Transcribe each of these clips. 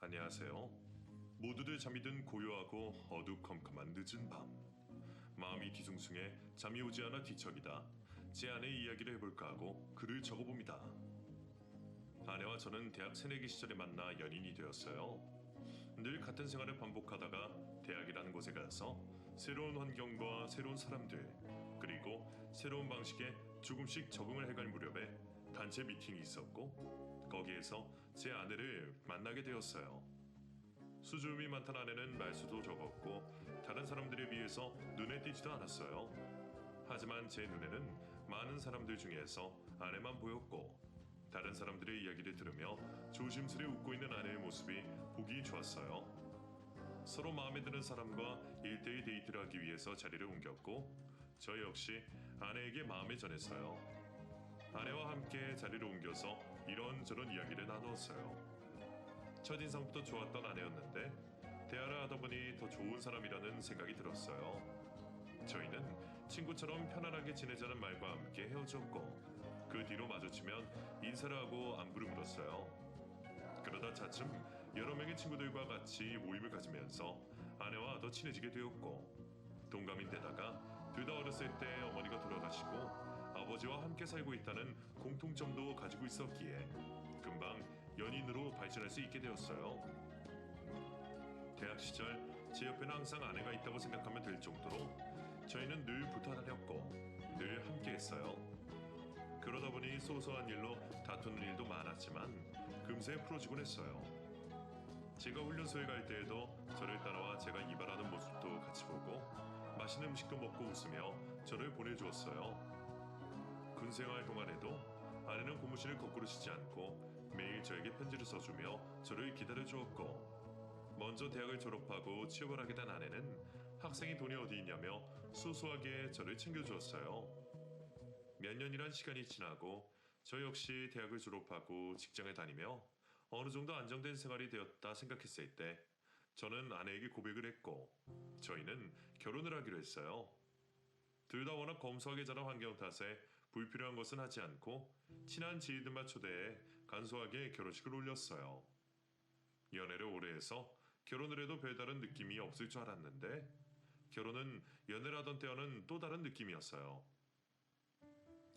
안녕하세요. 모두들 잠이 든 고요하고 어두컴컴한 늦은 밤. 마음이 뒤숭숭해 잠이 오지 않아 뒤척이다 제 아내의 이야기를 해볼까 하고 글을 적어봅니다. 아내와 저는 대학 새내기 시절에 만나 연인이 되었어요. 늘 같은 생활을 반복하다가 대학이라는 곳에 가서 새로운 환경과 새로운 사람들, 그리고 새로운 방식에 조금씩 적응을 해갈 무렵에 단체 미팅이 있었고, 거기에서 제 아내를 만나게 되었어요. 수줍음이 많던 아내는 말수도 적었고 다른 사람들에 비해서 눈에 띄지도 않았어요. 하지만 제 눈에는 많은 사람들 중에서 아내만 보였고, 다른 사람들의 이야기를 들으며 조심스레 웃고 있는 아내의 모습이 보기 좋았어요. 서로 마음에 드는 사람과 1대1 데이트를 하기 위해서 자리를 옮겼고, 저 역시 아내에게 마음을 전했어요. 아내와 함께 자리를 옮겨서 이런저런 이야기를 나누었어요. 첫인상부터 좋았던 아내였는데 대화를 하다 보니 더 좋은 사람이라는 생각이 들었어요. 저희는 친구처럼 편안하게 지내자는 말과 함께 헤어졌고, 그 뒤로 마주치면 인사를 하고 안부를 물었어요. 그러다 차츰 여러 명의 친구들과 같이 모임을 가지면서 아내와 더 친해지게 되었고, 동갑인데다가 둘 다 어렸을 때 어머니가 돌아가시고 아버지와 함께 살고 있다는 공통점도 가지고 있었기에 금방 연인으로 발전할 수 있게 되었어요. 대학 시절 제 옆에는 항상 아내가 있다고 생각하면 될 정도로 저희는 늘 붙어 다녔고 늘 함께 했어요. 그러다 보니 소소한 일로 다투는 일도 많았지만 금세 풀어지곤 했어요. 제가 훈련소에 갈 때에도 저를 따라와 제가 이발하는 모습도 같이 보고 맛있는 음식도 먹고 웃으며 저를 보내주었어요. 군생활 동안에도 아내는 고무신을 거꾸로 신지 않고 매일 저에게 편지를 써주며 저를 기다려주었고, 먼저 대학을 졸업하고 취업을 하게 된 아내는 학생이 돈이 어디 있냐며 소소하게 저를 챙겨주었어요. 몇 년이란 시간이 지나고 저 역시 대학을 졸업하고 직장을 다니며 어느 정도 안정된 생활이 되었다 생각했을 때 저는 아내에게 고백을 했고, 저희는 결혼을 하기로 했어요. 둘 다 워낙 검소하게 자란 환경 탓에 불필요한 것은 하지 않고 친한 지인들만 초대해 간소하게 결혼식을 올렸어요. 연애를 오래 해서 결혼을 해도 별다른 느낌이 없을 줄 알았는데, 결혼은 연애를 하던 때와는 또 다른 느낌이었어요.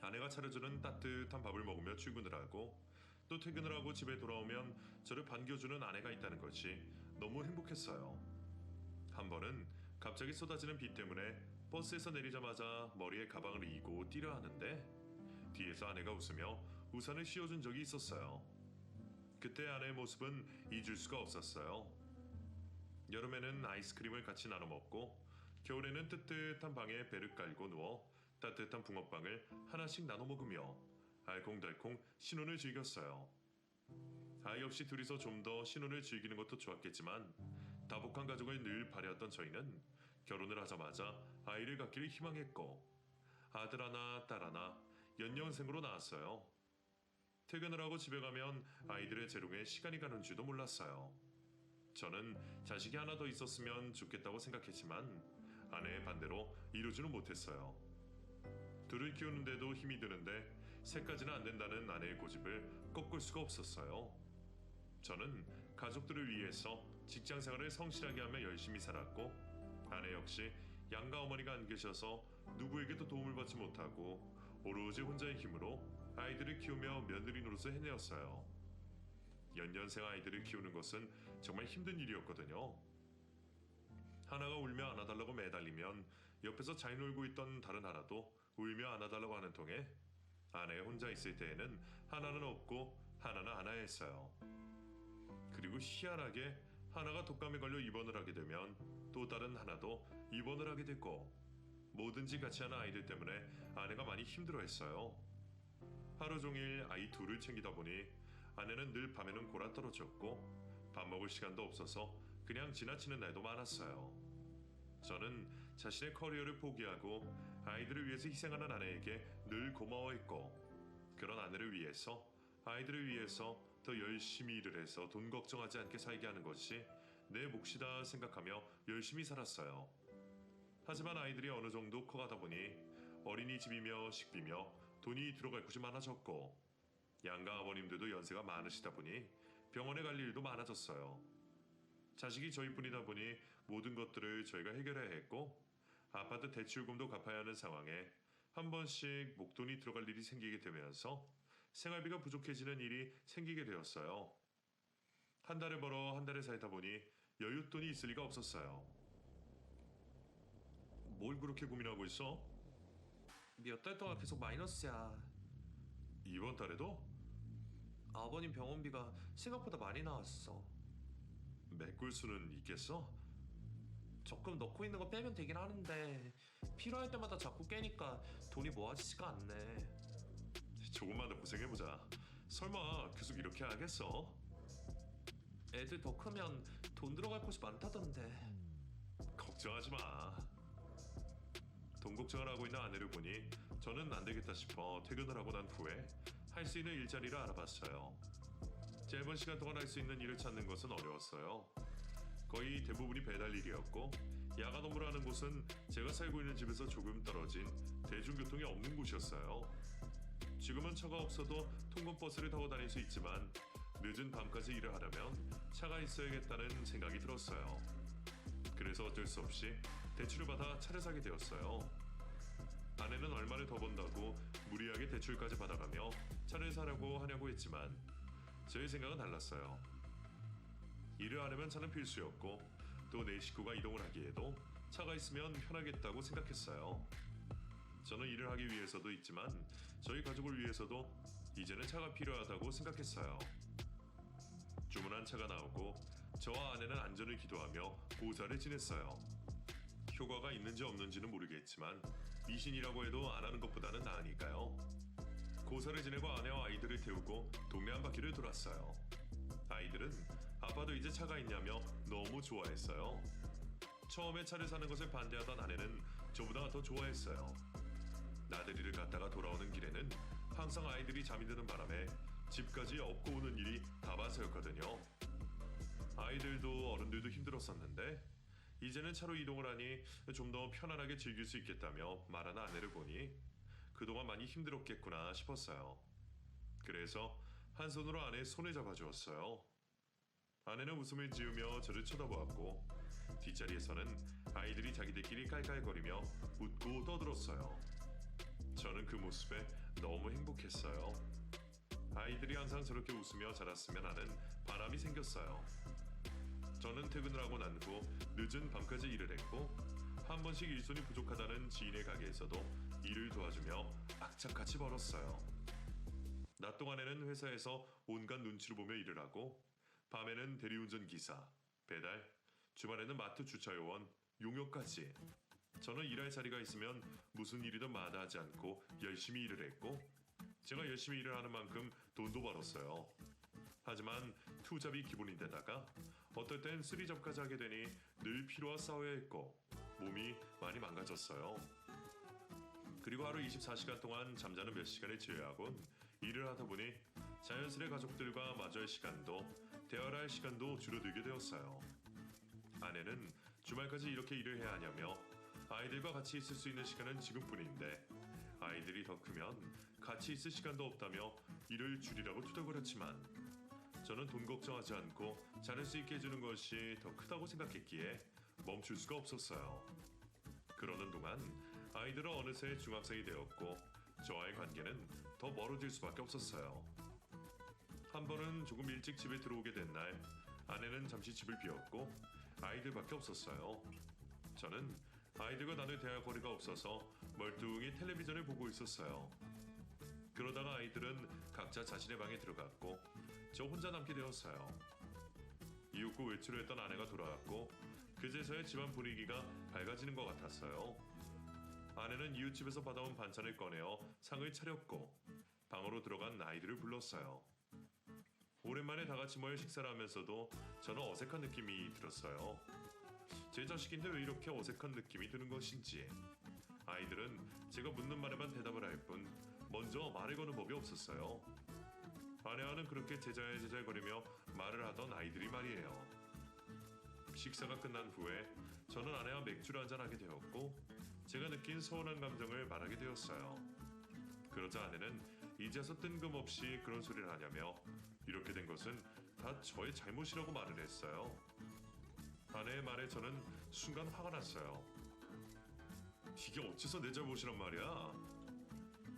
아내가 차려주는 따뜻한 밥을 먹으며 출근을 하고, 또 퇴근을 하고 집에 돌아오면 저를 반겨주는 아내가 있다는 것이 너무 행복했어요. 한 번은 갑자기 쏟아지는 비 때문에 버스에서 내리자마자 머리에 가방을 이고 뛰려 하는데, 뒤에서 아내가 웃으며 우산을 씌워준 적이 있었어요. 그때 아내의 모습은 잊을 수가 없었어요. 여름에는 아이스크림을 같이 나눠 먹고, 겨울에는 뜨뜻한 방에 배를 깔고 누워 따뜻한 붕어빵을 하나씩 나눠 먹으며 알콩달콩 신혼을 즐겼어요. 아이 없이 둘이서 좀 더 신혼을 즐기는 것도 좋았겠지만, 다복한 가족을 늘 바래왔던 저희는 결혼을 하자마자 아이를 갖기를 희망했고, 아들 하나 딸 하나 연년생으로 낳았어요. 퇴근을 하고 집에 가면 아이들의 재롱에 시간이 가는 줄도 몰랐어요. 저는 자식이 하나 더 있었으면 좋겠다고 생각했지만 아내의 반대로 이루지는 못했어요. 둘을 키우는데도 힘이 드는데 셋까지는 안 된다는 아내의 고집을 꺾을 수가 없었어요. 저는 가족들을 위해서 직장 생활을 성실하게 하며 열심히 살았고, 아내 역시 양가 어머니가 안 계셔서 누구에게도 도움을 받지 못하고 오로지 혼자의 힘으로 아이들을 키우며 며느리 노릇을 해내었어요. 연년생 아이들을 키우는 것은 정말 힘든 일이었거든요. 하나가 울며 안아달라고 매달리면 옆에서 잘 놀고 있던 다른 하나도 울며 안아달라고 하는 통에 아내가 혼자 있을 때에는 하나는 없고 하나는 안아야 했어요. 그리고 희한하게 하나가 독감에 걸려 입원을 하게 되면 또 다른 하나도 입원을 하게 됐고, 뭐든지 같이 하는 아이들 때문에 아내가 많이 힘들어했어요. 하루 종일 아이 둘을 챙기다 보니 아내는 늘 밤에는 골아 떨어졌고 밥 먹을 시간도 없어서 그냥 지나치는 날도 많았어요. 저는 자신의 커리어를 포기하고 아이들을 위해서 희생하는 아내에게 늘 고마워했고, 그런 아내를 위해서 아이들을 위해서 더 열심히 일을 해서 돈 걱정하지 않게 살게 하는 것이 내 몫이다 생각하며 열심히 살았어요. 하지만 아이들이 어느 정도 커가다 보니 어린이집이며 식비며 돈이 들어갈 곳이 많아졌고, 양가 아버님들도 연세가 많으시다 보니 병원에 갈 일도 많아졌어요. 자식이 저희뿐이다 보니 모든 것들을 저희가 해결해야 했고 아파트 대출금도 갚아야 하는 상황에 한 번씩 목돈이 들어갈 일이 생기게 되면서 생활비가 부족해지는 일이 생기게 되었어요. 한 달에 벌어 한 달에 살다 보니 여윳돈이 있을 리가 없었어요. 뭘 그렇게 고민하고 있어? 몇 달 동안 계속 마이너스야. 이번 달에도? 아버님 병원비가 생각보다 많이 나왔어. 메꿀 수는 있겠어? 적금 넣고 있는 거 빼면 되긴 하는데 필요할 때마다 자꾸 깨니까 돈이 모아지지가 않네. 조금만 더 고생해보자. 설마 계속 이렇게 하겠어? 애들 더 크면 돈 들어갈 곳이 많다던데. 걱정하지 마. 돈 걱정을 하고 있는 아내를 보니 저는 안 되겠다 싶어 퇴근을 하고 난 후에 할 수 있는 일자리를 알아봤어요. 짧은 시간 동안 할 수 있는 일을 찾는 것은 어려웠어요. 거의 대부분이 배달 일이었고 야간 업무를 하는 곳은 제가 살고 있는 집에서 조금 떨어진 대중교통이 없는 곳이었어요. 지금은 차가 없어도 통근버스를 타고 다닐 수 있지만 늦은 밤까지 일을 하려면 차가 있어야겠다는 생각이 들었어요. 그래서 어쩔 수 없이 대출을 받아 차를 사게 되었어요. 아내는 얼마를 더 번다고 무리하게 대출까지 받아가며 차를 사려고 하냐고 했지만 저의 생각은 달랐어요. 일을 하려면 차는 필수였고 또 내 식구가 이동을 하기에도 차가 있으면 편하겠다고 생각했어요. 저는 일을 하기 위해서도 있지만 저희 가족을 위해서도 이제는 차가 필요하다고 생각했어요. 주문한 차가 나오고 저와 아내는 안전을 기도하며 고사를 지냈어요. 효과가 있는지 없는지는 모르겠지만 미신이라고 해도 안 하는 것보다는 나으니까요. 고사를 지내고 아내와 아이들을 태우고 동네 한 바퀴를 돌았어요. 아이들은 아빠도 이제 차가 있냐며 너무 좋아했어요. 처음에 차를 사는 것을 반대하던 아내는 저보다 더 좋아했어요. 나들이를 갔다가 돌아오는 길에는 항상 아이들이 잠이 드는 바람에 집까지 업고 오는 일이 다반사였거든요. 아이들도 어른들도 힘들었었는데 이제는 차로 이동을 하니 좀 더 편안하게 즐길 수 있겠다며 말하는 아내를 보니 그동안 많이 힘들었겠구나 싶었어요. 그래서 한 손으로 아내의 손을 잡아주었어요. 아내는 웃음을 지으며 저를 쳐다보았고 뒷자리에서는 아이들이 자기들끼리 깔깔거리며 웃고 떠들었어요. 저는 그 모습에 너무 행복했어요. 아이들이 항상 저렇게 웃으며 자랐으면 하는 바람이 생겼어요. 저는 퇴근을 하고 난 후 늦은 밤까지 일을 했고 한 번씩 일손이 부족하다는 지인의 가게에서도 일을 도와주며 악착같이 벌었어요. 낮 동안에는 회사에서 온갖 눈치를 보며 일을 하고 밤에는 대리운전 기사, 배달, 주말에는 마트 주차요원, 용역까지. 저는 일할 자리가 있으면 무슨 일이든 마다하지 않고 열심히 일을 했고 제가 열심히 일을 하는 만큼 돈도 벌었어요. 하지만 투잡이 기본인데다가 어떨 땐 쓰리잡까지 하게 되니 늘 피로와 싸워야 했고 몸이 많이 망가졌어요. 그리고 하루 24시간 동안 잠자는 몇 시간을 제외하곤 일을 하다 보니 자연스레 가족들과 마주할 시간도 대화를 할 시간도 줄어들게 되었어요. 아내는 주말까지 이렇게 일을 해야 하냐며 아이들과 같이 있을 수 있는 시간은 지금뿐인데 아이들이 더 크면 같이 있을 시간도 없다며 일을 줄이라고 투덜거렸지만 저는 돈 걱정하지 않고 자를 수 있게 해주는 것이 더 크다고 생각했기에 멈출 수가 없었어요. 그러는 동안 아이들은 어느새 중학생이 되었고 저와의 관계는 더 멀어질 수밖에 없었어요. 한 번은 조금 일찍 집에 들어오게 된 날 아내는 잠시 집을 비웠고 아이들밖에 없었어요. 저는 아이들과 나눌 대화 거리가 없어서 멀뚱히 텔레비전을 보고 있었어요. 그러다가 아이들은 각자 자신의 방에 들어갔고 저 혼자 남게 되었어요. 이윽고 외출을 했던 아내가 돌아왔고 그제서야 집안 분위기가 밝아지는 것 같았어요. 아내는 이웃집에서 받아온 반찬을 꺼내어 상을 차렸고 방으로 들어간 아이들을 불렀어요. 오랜만에 다 같이 모여 식사를 하면서도 저는 어색한 느낌이 들었어요. 제 자식인데 왜 이렇게 어색한 느낌이 드는 것인지. 아이들은 제가 묻는 말에만 대답을 할 뿐 먼저 말을 거는 법이 없었어요. 아내와는 그렇게 제잘제잘거리며 말을 하던 아이들이 말이에요. 식사가 끝난 후에 저는 아내와 맥주를 한잔하게 되었고 제가 느낀 서운한 감정을 말하게 되었어요. 그러자 아내는 이제서 뜬금없이 그런 소리를 하냐며 이렇게 된 것은 다 저의 잘못이라고 말을 했어요. 아내의 말에 저는 순간 화가 났어요. 이게 어째서 내 잘못이란 말이야?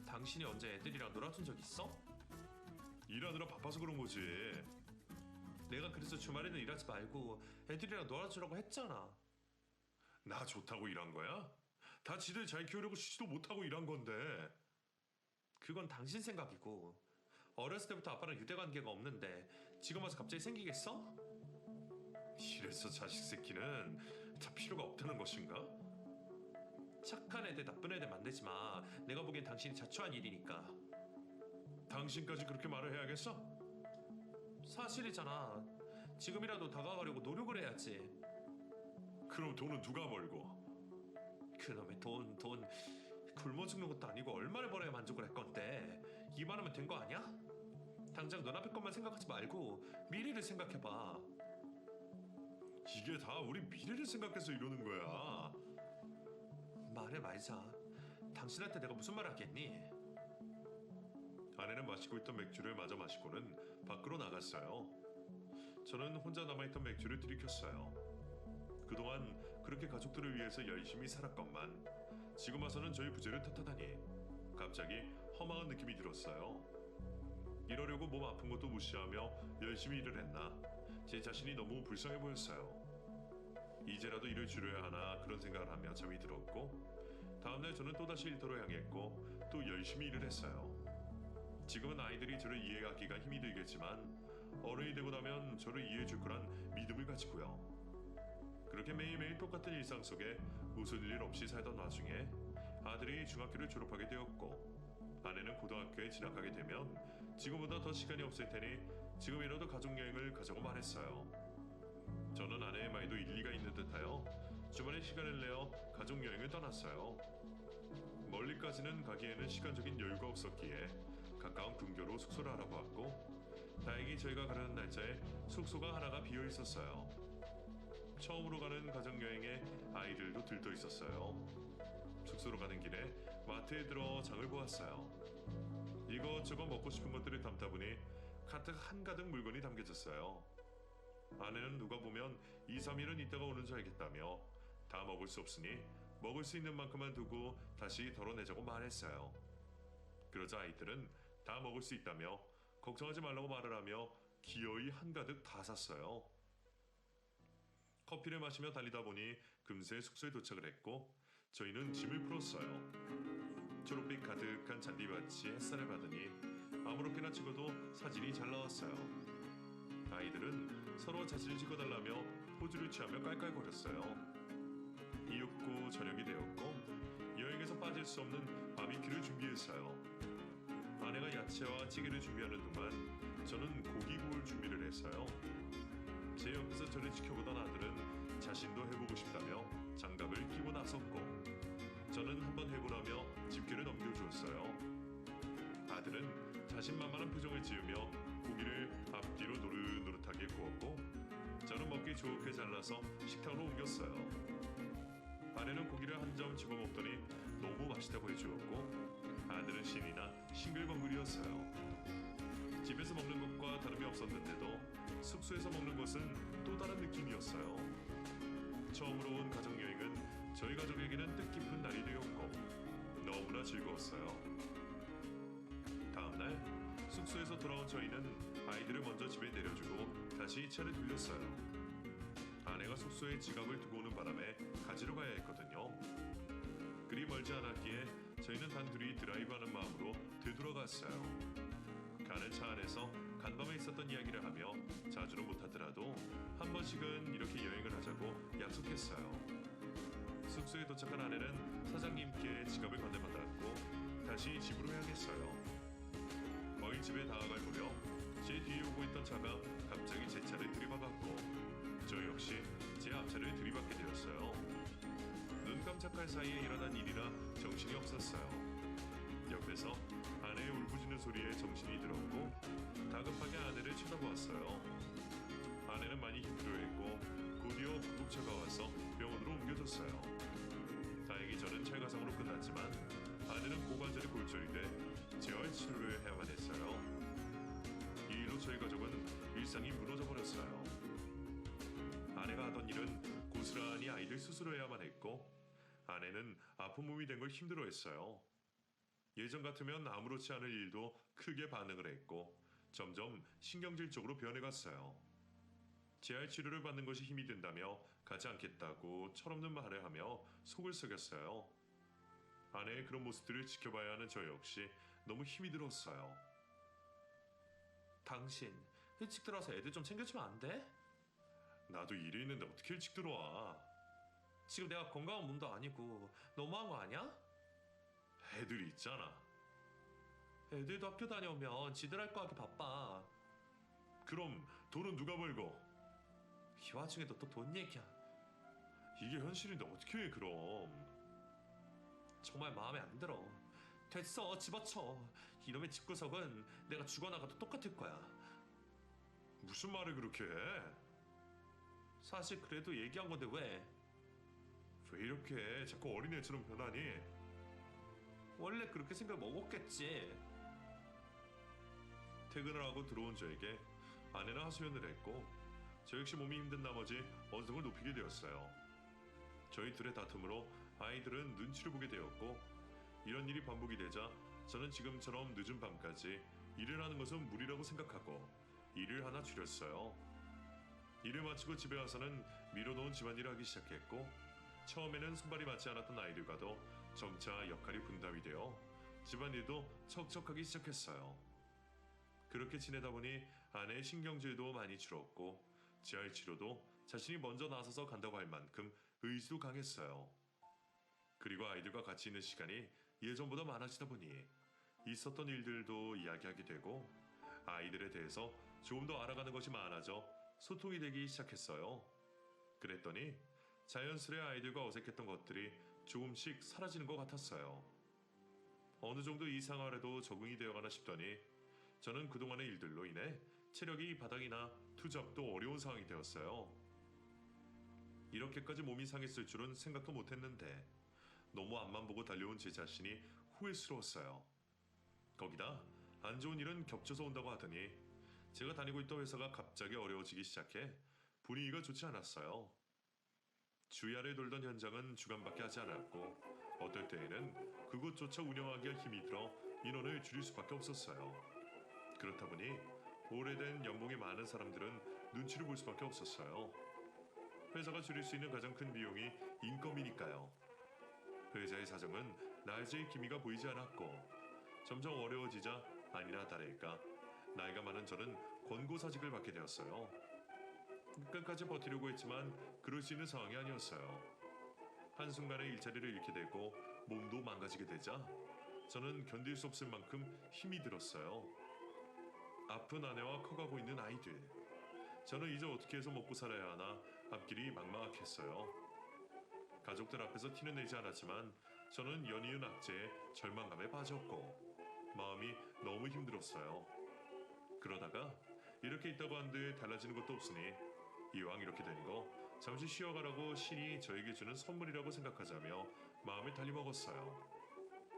당신이 언제 애들이랑 놀아준 적 있어? 일하느라 바빠서 그런 거지. 내가 그래서 주말에는 일하지 말고 애들이랑 놀아주라고 했잖아. 나 좋다고 일한 거야? 다 지들 잘 키우려고 쉬지도 못하고 일한 건데. 그건 당신 생각이고 어렸을 때부터 아빠랑 유대관계가 없는데 지금 와서 갑자기 생기겠어? 이래서 자식 새끼는 다 필요가 없다는 것인가? 착한 애들 나쁜 애들 만들지 마. 내가 보기엔 당신이 자초한 일이니까. 당신까지 그렇게 말을 해야겠어? 사실이잖아. 지금이라도 다가가려고 노력을 해야지. 그럼 돈은 누가 벌고? 그놈의 돈 굶어 죽는 것도 아니고 얼마를 벌어야 만족을 할 건데 2만 원면 된 거 아니야? 당장 눈앞의 것만 생각하지 말고 미래를 생각해봐. 이게 다 우리 미래를 생각해서 이러는 거야. 말해 말자. 당신한테 내가 무슨 말을 하겠니? 아내는 마시고 있던 맥주를 마저 마시고는 밖으로 나갔어요. 저는 혼자 남아있던 맥주를 들이켰어요. 그동안 그렇게 가족들을 위해서 열심히 살았건만 지금 와서는 저희 부재를 탓하다니 갑자기 허망한 느낌이 들었어요. 이러려고 몸 아픈 것도 무시하며 열심히 일을 했나 제 자신이 너무 불쌍해 보였어요. 이제라도 일을 줄여야 하나 그런 생각을 하며 잠이 들었고 다음날 저는 또다시 일터로 향했고 또 열심히 일을 했어요. 지금은 아이들이 저를 이해하기가 힘이 들겠지만 어른이 되고 나면 저를 이해해 줄 거란 믿음을 가지고요. 그렇게 매일매일 똑같은 일상 속에 웃을 일 없이 살던 와중에 아들이 중학교를 졸업하게 되었고 아내는 고등학교에 진학하게 되면 지금보다 더 시간이 없을 테니 지금이라도 가족여행을 가자고 말했어요. 저는 아내의 말도 일리가 있는 듯하여 주말에 시간을 내어 가족여행을 떠났어요. 멀리까지는 가기에는 시간적인 여유가 없었기에 가까운 근교로 숙소를 알아보았고 다행히 저희가 가려는 날짜에 숙소가 하나가 비어 있었어요. 처음으로 가는 가족여행에 아이들도 들떠 있었어요. 숙소로 가는 길에 마트에 들어 장을 보았어요. 이것저것 먹고 싶은 것들을 담다 보니 가득 한가득 물건이 담겨졌어요. 아내는 누가 보면 2, 3일은 있다가 오는 줄 알겠다며 다 먹을 수 없으니 먹을 수 있는 만큼만 두고 다시 덜어내자고 말했어요. 그러자 아이들은 다 먹을 수 있다며 걱정하지 말라고 말을 하며 기어이 한가득 다 샀어요. 커피를 마시며 달리다 보니 금세 숙소에 도착을 했고 저희는 짐을 풀었어요. 초록빛 가득한 잔디밭이 햇살을 받으니 아무렇게나 찍어도 사진이 잘 나왔어요. 아이들은 서로 사진을 찍어달라며 포즈를 취하며 깔깔거렸어요. 이윽고 저녁이 되었고 여행에서 빠질 수 없는 바비큐를 준비했어요. 아내가 야채와 찌개를 준비하는 동안 저는 고기 구울 준비를 했어요. 제 옆에서 저를 지켜보던 아들은 자신도 해보고 싶다며 장갑을 끼고 나섰고 저는 한번 해보라며 집게를 넘겨주었어요. 아들은 자신만만한 표정을 지으며 고기를 앞뒤로 노릇노릇하게 구웠고 저는 먹기 좋게 잘라서 식탁으로 옮겼어요. 아내는 고기를 한 점 집어먹더니 너무 맛있다고 해주었고 아들은 신이나 싱글벙글이었어요. 집에서 먹는 것과 다름이 없었는데도 숙소에서 먹는 것은 또 다른 느낌이었어요. 처음으로 온 가족여행은 저희 가족에게는 뜻깊은 날이 되었고 너무나 즐거웠어요. 다음날 숙소에서 돌아온 저희는 아이들을 먼저 집에 내려주고 다시 차를 돌렸어요. 아내가 숙소에 지갑을 두고 오는 바람에 가지러 가야 했거든요. 그리 멀지 않았기에 저희는 단둘이 드라이브하는 마음으로 되돌아갔어요. 가는 차 안에서 간밤에 있었던 이야기를 하며 자주는 못하더라도 한 번씩은 이렇게 여행을 하자고 약속했어요. 숙소에 도착한 아내는 사장님께 지갑을 건네받았고 다시 집으로 향했어요. 거의 집에 다가갈 무렵 제 뒤에 오고 있던 차가 갑자기 제 차를 들이박았고 저 역시 제 앞차를 들이받게 되었어요. 눈 깜짝할 사이에 일어난 일이라 정신이 없었어요. 옆에서 아내의 울부짖는 소리에 정신이 들었고 다급하게 아내를 쳐다보았어요. 아내는 많이 힘들어했고 곧이어 구급차가 와서 병원으로 옮겨졌어요. 다행히 저는 찰과상으로 끝났지만 아내는 고관절이 골절이 돼 재활 치료를 해야만 했어요. 이 일로 저희 가족은 일상이 무너져 버렸어요. 아내가 하던 일은 아이들 수술해야만 했고 아내는 아픈 몸이 된 걸 힘들어했어요. 예전 같으면 아무렇지 않을 일도 크게 반응을 했고 점점 신경질적으로 변해갔어요. 재활 치료를 받는 것이 힘이 든다며 가지 않겠다고 철없는 말을 하며 속을 썩였어요. 아내의 그런 모습들을 지켜봐야 하는 저 역시 너무 힘이 들었어요. 당신 일찍 들어와서 애들 좀 챙겨주면 안 돼? 나도 일이 있는데 어떻게 일찍 들어와? 지금 내가 건강한 몸도 아니고 너무한 거 아니야? 애들이 있잖아. 애들도 학교 다녀오면 지들 할 거 하기 바빠. 그럼 돈은 누가 벌고? 이 와중에도 또 돈 얘기야. 이게 현실인데 어떻게 해 그럼? 정말 마음에 안 들어. 됐어, 집어쳐. 이놈의 집구석은 내가 죽어나가도 똑같을 거야. 무슨 말을 그렇게 해? 사실 그래도 얘기한 건데 왜? 왜 이렇게 자꾸 어린애처럼 변하니? 원래 그렇게 생각 먹었겠지. 퇴근을 하고 들어온 저에게 아내는 하소연을 했고 저 역시 몸이 힘든 나머지 언성을 높이게 되었어요. 저희 둘의 다툼으로 아이들은 눈치를 보게 되었고 이런 일이 반복이 되자 저는 지금처럼 늦은 밤까지 일을 하는 것은 무리라고 생각하고 일을 하나 줄였어요. 일을 마치고 집에 와서는 미뤄놓은 집안일을 하기 시작했고 처음에는 손발이 맞지 않았던 아이들과도 점차 역할이 분담이 되어 집안일도 척척하기 시작했어요. 그렇게 지내다 보니 아내의 신경질도 많이 줄었고 재활 치료도 자신이 먼저 나서서 간다고 할 만큼 의지도 강했어요. 그리고 아이들과 같이 있는 시간이 예전보다 많아지다 보니 있었던 일들도 이야기하게 되고 아이들에 대해서 조금 더 알아가는 것이 많아져 소통이 되기 시작했어요. 그랬더니 자연스레 아이들과 어색했던 것들이 조금씩 사라지는 것 같았어요. 어느 정도 이 생활에도 적응이 되어가나 싶더니 저는 그동안의 일들로 인해 체력이 바닥이나 투잡도 어려운 상황이 되었어요. 이렇게까지 몸이 상했을 줄은 생각도 못했는데 너무 앞만 보고 달려온 제 자신이 후회스러웠어요. 거기다 안 좋은 일은 겹쳐서 온다고 하더니 제가 다니고 있던 회사가 갑자기 어려워지기 시작해 분위기가 좋지 않았어요. 주야를 돌던 현장은 주간밖에 하지 않았고 어떨 때에는 그곳조차 운영하기가 힘이 들어 인원을 줄일 수밖에 없었어요. 그렇다 보니 오래된 연봉이 많은 사람들은 눈치를 볼 수밖에 없었어요. 회사가 줄일 수 있는 가장 큰 비용이 인건비니까요. 회사의 사정은 날짜의 기미가 보이지 않았고 점점 어려워지자 아니나 다를까 나이가 많은 저는 권고사직을 받게 되었어요. 끝까지 버티려고 했지만 그럴 수 있는 상황이 아니었어요. 한순간에 일자리를 잃게 되고 몸도 망가지게 되자 저는 견딜 수 없을 만큼 힘이 들었어요. 아픈 아내와 커가고 있는 아이들. 저는 이제 어떻게 해서 먹고 살아야 하나 앞길이 막막했어요. 가족들 앞에서 티는 내지 않았지만 저는 연이은 악재에 절망감에 빠졌고 마음이 너무 힘들었어요. 그러다가 이렇게 있다고 한들 달라지는 것도 없으니 이왕 이렇게 된 거 잠시 쉬어가라고 신이 저에게 주는 선물이라고 생각하자며 마음을 달리먹었어요.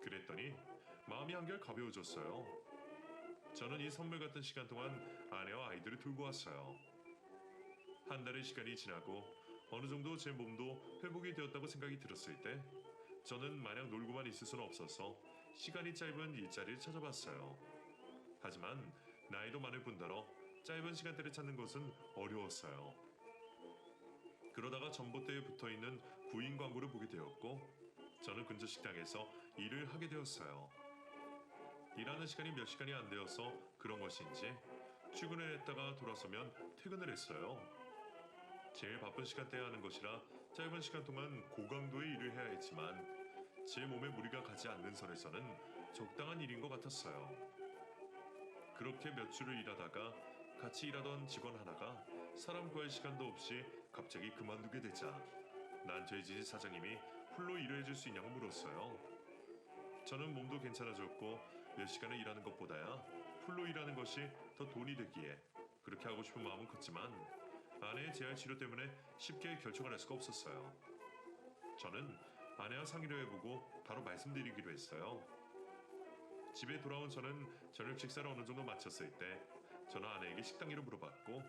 그랬더니 마음이 한결 가벼워졌어요. 저는 이 선물 같은 시간 동안 아내와 아이들을 돌고 왔어요. 한 달의 시간이 지나고 어느 정도 제 몸도 회복이 되었다고 생각이 들었을 때 저는 마냥 놀고만 있을 수는 없어서 시간이 짧은 일자리를 찾아봤어요. 하지만 나이도 많을 뿐더러 짧은 시간대를 찾는 것은 어려웠어요. 그러다가 전봇대에 붙어있는 구인 광고를 보게 되었고 저는 근처 식당에서 일을 하게 되었어요. 일하는 시간이 몇 시간이 안 되어서 그런 것인지 출근을 했다가 돌아서면 퇴근을 했어요. 제일 바쁜 시간대에 하는 것이라 짧은 시간 동안 고강도의 일을 해야 했지만 제 몸에 무리가 가지 않는 선에서는 적당한 일인 것 같았어요. 그렇게 몇 주를 일하다가 같이 일하던 직원 하나가 사람 구할 시간도 없이 갑자기 그만두게 되자 난처해진 사장님이 풀로 일을 해줄 수 있냐고 물었어요. 저는 몸도 괜찮아졌고 몇 시간을 일하는 것보다야 풀로 일하는 것이 더 돈이 되기에 그렇게 하고 싶은 마음은 컸지만 아내의 재활 치료 때문에 쉽게 결정을 할 수가 없었어요. 저는 아내와 상의를 해보고 바로 말씀드리기로 했어요. 집에 돌아온 저는 저녁 식사를 어느 정도 마쳤을 때 저는 아내에게 식당 일을 물어봤고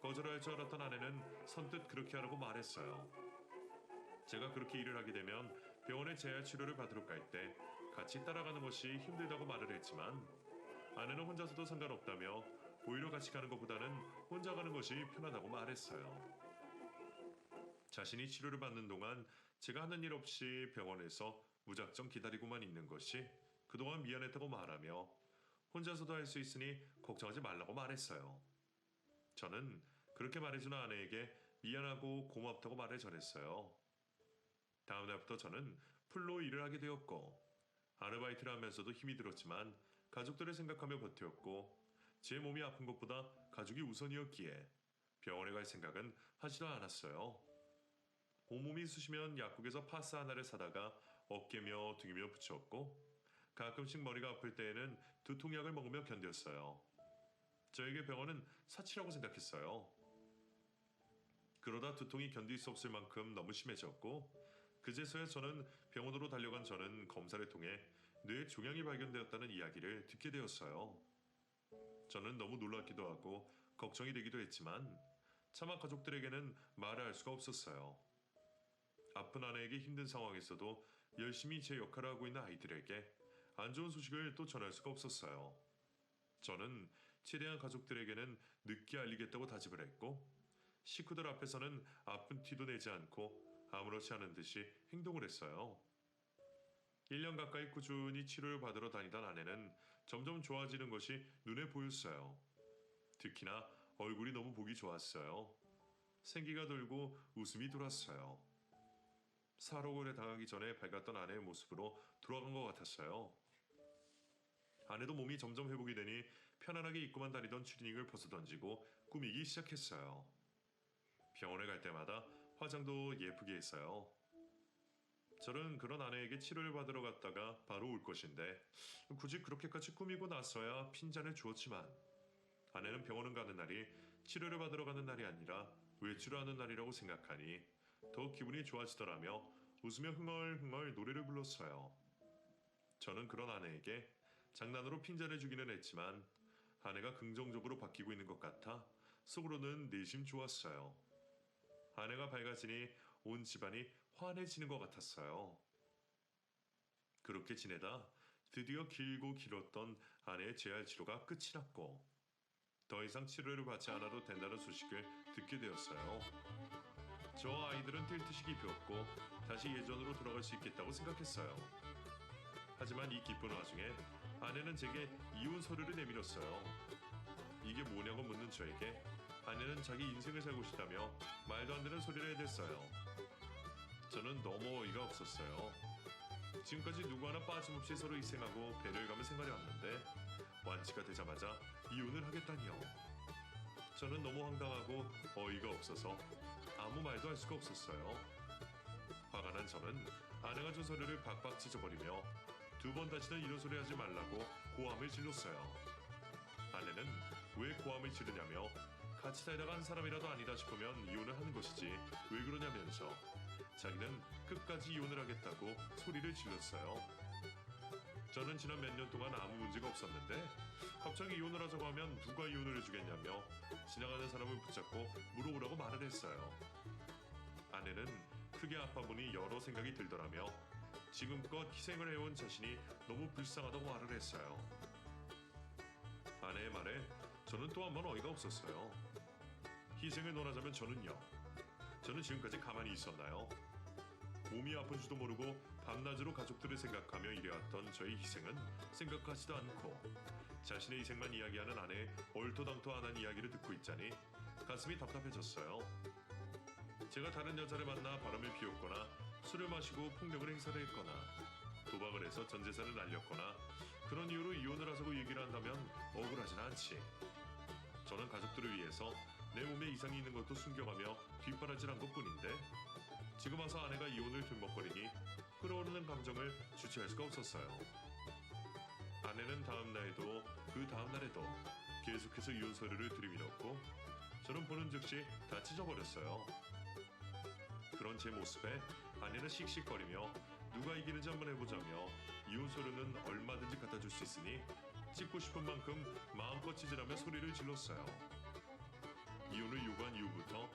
거절할 줄 알았던 아내는 선뜻 그렇게 하라고 말했어요. 제가 그렇게 일을 하게 되면 병원에 재활 치료를 받으러 갈 때 같이 따라가는 것이 힘들다고 말을 했지만 아내는 혼자서도 상관없다며 오히려 같이 가는 것보다는 혼자 가는 것이 편하다고 말했어요. 자신이 치료를 받는 동안 제가 하는 일 없이 병원에서 무작정 기다리고만 있는 것이 그동안 미안했다고 말하며 혼자서도 할 수 있으니 걱정하지 말라고 말했어요. 저는 그렇게 말해준 아내에게 미안하고 고맙다고 말을 전했어요. 다음 날부터 저는 풀로 일을 하게 되었고 아르바이트를 하면서도 힘이 들었지만 가족들을 생각하며 버텼고 제 몸이 아픈 것보다 가족이 우선이었기에 병원에 갈 생각은 하지도 않았어요. 온몸이 쑤시면 약국에서 파스 하나를 사다가 어깨며 등이며 붙였고 가끔씩 머리가 아플 때에는 두통약을 먹으며 견뎠어요. 저에게 병원은 사치라고 생각했어요. 그러다 두통이 견딜 수 없을 만큼 너무 심해졌고 그제서야 병원으로 달려간 저는 검사를 통해 뇌에 종양이 발견되었다는 이야기를 듣게 되었어요. 저는 너무 놀랍기도 하고 걱정이 되기도 했지만 차마 가족들에게는 말을 할 수가 없었어요. 아픈 아내에게 힘든 상황에서도 열심히 제 역할을 하고 있는 아이들에게 안 좋은 소식을 또 전할 수가 없었어요. 저는 최대한 가족들에게는 늦게 알리겠다고 다짐을 했고 식구들 앞에서는 아픈 티도 내지 않고 아무렇지 않은 듯이 행동을 했어요. 1년 가까이 꾸준히 치료를 받으러 다니던 아내는 점점 좋아지는 것이 눈에 보였어요. 특히나 얼굴이 너무 보기 좋았어요. 생기가 돌고 웃음이 돌았어요. 사로골에 당하기 전에 밝았던 아내의 모습으로 돌아간 것 같았어요. 아내도 몸이 점점 회복이 되니 편안하게 입고만 다니던 추리닝을 벗어던지고 꾸미기 시작했어요. 병원에 갈 때마다 화장도 예쁘게 했어요. 저는 그런 아내에게 치료를 받으러 갔다가 바로 올 것인데 굳이 그렇게까지 꾸미고 나서야 핀잔을 주었지만 아내는 병원을 가는 날이 치료를 받으러 가는 날이 아니라 외출을 하는 날이라고 생각하니 더욱 기분이 좋아지더라며 웃으며 흥얼흥얼 노래를 불렀어요. 저는 그런 아내에게 장난으로 핀잔을 주기는 했지만 아내가 긍정적으로 바뀌고 있는 것 같아 속으로는 내심 좋았어요. 아내가 밝아지니 온 집안이 환해지는 것 같았어요. 그렇게 지내다 드디어 길고 길었던 아내의 재활 치료가 끝이 났고 더 이상 치료를 받지 않아도 된다는 소식을 듣게 되었어요. 저 아이들은 뛸 듯이 기뻤고 다시 예전으로 돌아갈 수 있겠다고 생각했어요. 하지만 이 기쁜 와중에 아내는 제게 이혼 서류를 내밀었어요. 이게 뭐냐고 묻는 저에게 아내는 자기 인생을 살고 싶다며 말도 안 되는 소리를 해댔어요. 저는 너무 어이가 없었어요. 지금까지 누구 하나 빠짐없이 서로 희생하고 배를 가며 생활해 왔는데 완치가 되자마자 이혼을 하겠다니요. 저는 너무 황당하고 어이가 없어서 아무 말도 할 수가 없었어요. 화가 난 저는 아내가 준 서류를 박박 찢어버리며 2번 다시는 이런 소리 하지 말라고 고함을 질렀어요. 아내는 왜 고함을 지르냐며 같이 살다가 한 사람이라도 아니다 싶으면 이혼을 하는 것이지 왜 그러냐면서 자기는 끝까지 이혼을 하겠다고 소리를 질렀어요. 저는 지난 몇 년 동안 아무 문제가 없었는데 갑자기 이혼을 하자고 하면 누가 이혼을 해주겠냐며 지나가는 사람을 붙잡고 물어보라고 말을 했어요. 아내는 크게 아파보니 여러 생각이 들더라며 지금껏 희생을 해온 자신이 너무 불쌍하다고 말을 했어요. 아내의 말에 저는 또 한 번 어이가 없었어요. 희생을 논하자면 저는 지금까지 가만히 있었나요? 몸이 아픈 줄도 모르고 밤낮으로 가족들을 생각하며 일해왔던 저의 희생은 생각하지도 않고 자신의 희생만 이야기하는 아내의 얼토당토안한 이야기를 듣고 있자니 가슴이 답답해졌어요. 제가 다른 여자를 만나 바람을 피웠거나 술을 마시고 폭력을 행사를 했거나 도박을 해서 전 재산을 날렸거나 그런 이유로 이혼을 하자고 얘기를 한다면 억울하진 않지. 저는 가족들을 위해서 내 몸에 이상이 있는 것도 숨겨가며 뒷바라지한 것뿐인데 지금 와서 아내가 이혼을 들먹거리니 끓어오르는 감정을 주체할 수가 없었어요. 아내는 다음 날에도 그 다음 날에도 계속해서 이혼 서류를 들이밀었고 저는 보는 즉시 다 찢어버렸어요. 그런 제 모습에 아내는 씩씩거리며 누가 이기는지 한번 해보자며 이혼 서류는 얼마든지 갖다줄 수 있으니 찢고 싶은 만큼 마음껏 찢으라며 소리를 질렀어요. 이혼을 요구한 이후부터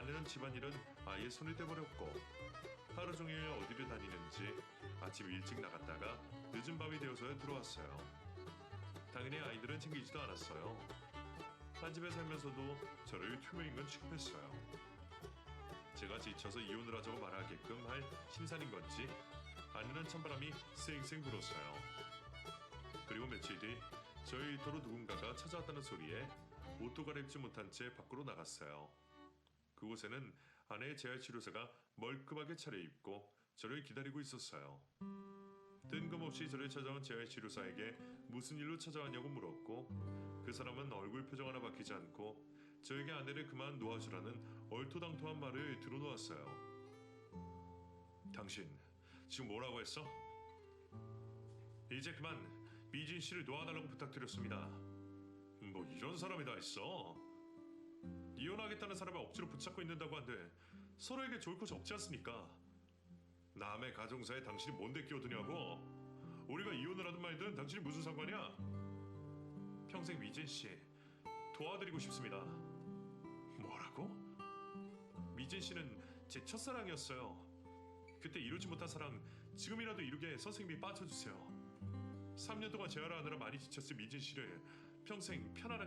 아내는 집안일은 아예 손을 떼버렸고 하루 종일 어디를 다니는지 아침 일찍 나갔다가 늦은 밤이 되어서야 들어왔어요. 당연히 아이들은 챙기지도 않았어요. 한 집에 살면서도 저를 투명인간 취급했어요. 제가 지쳐서 이혼을 하자고 말하게끔 할 심산인 건지 아내는 찬바람이 쌩쌩 불었어요. 그리고 며칠 뒤 저희 일터로 누군가가 찾아왔다는 소리에 옷도 갈아입지 못한 채 밖으로 나갔어요. 그곳에는 아내의 재활치료사가 멀끔하게 차려입고 저를 기다리고 있었어요. 뜬금없이 저를 찾아온 재활치료사에게 무슨 일로 찾아왔냐고 물었고 그 사람은 얼굴 표정 하나 바뀌지 않고 저에게 아내를 그만 놓아주라는 얼토당토한 말을 들어놓았어요. 당신 지금 뭐라고 했어? 이제 그만 미진 씨를 놓아달라고 부탁드렸습니다. 뭐 이런 사람이 다 있어. 이혼하겠다는 사람을 억지로 붙잡고 있는다고 한데 서로에게 좋을 것이 없지 않습니까? 남의 가정사에 당신이 뭔데 끼어드냐고. 우리가 이혼을 하든 말든 당신이 무슨 상관이야? 평생 미진 씨 도와드리고 싶습니다. 뭐라고? 미진 씨는 제 첫사랑이었어요. 그때 이루지 못한 사랑 지금이라도 이루게 선생님이 빠져주세요. 3년 동안 재활을 하느라 많이 지쳤을 미진 씨를 평생 편안하게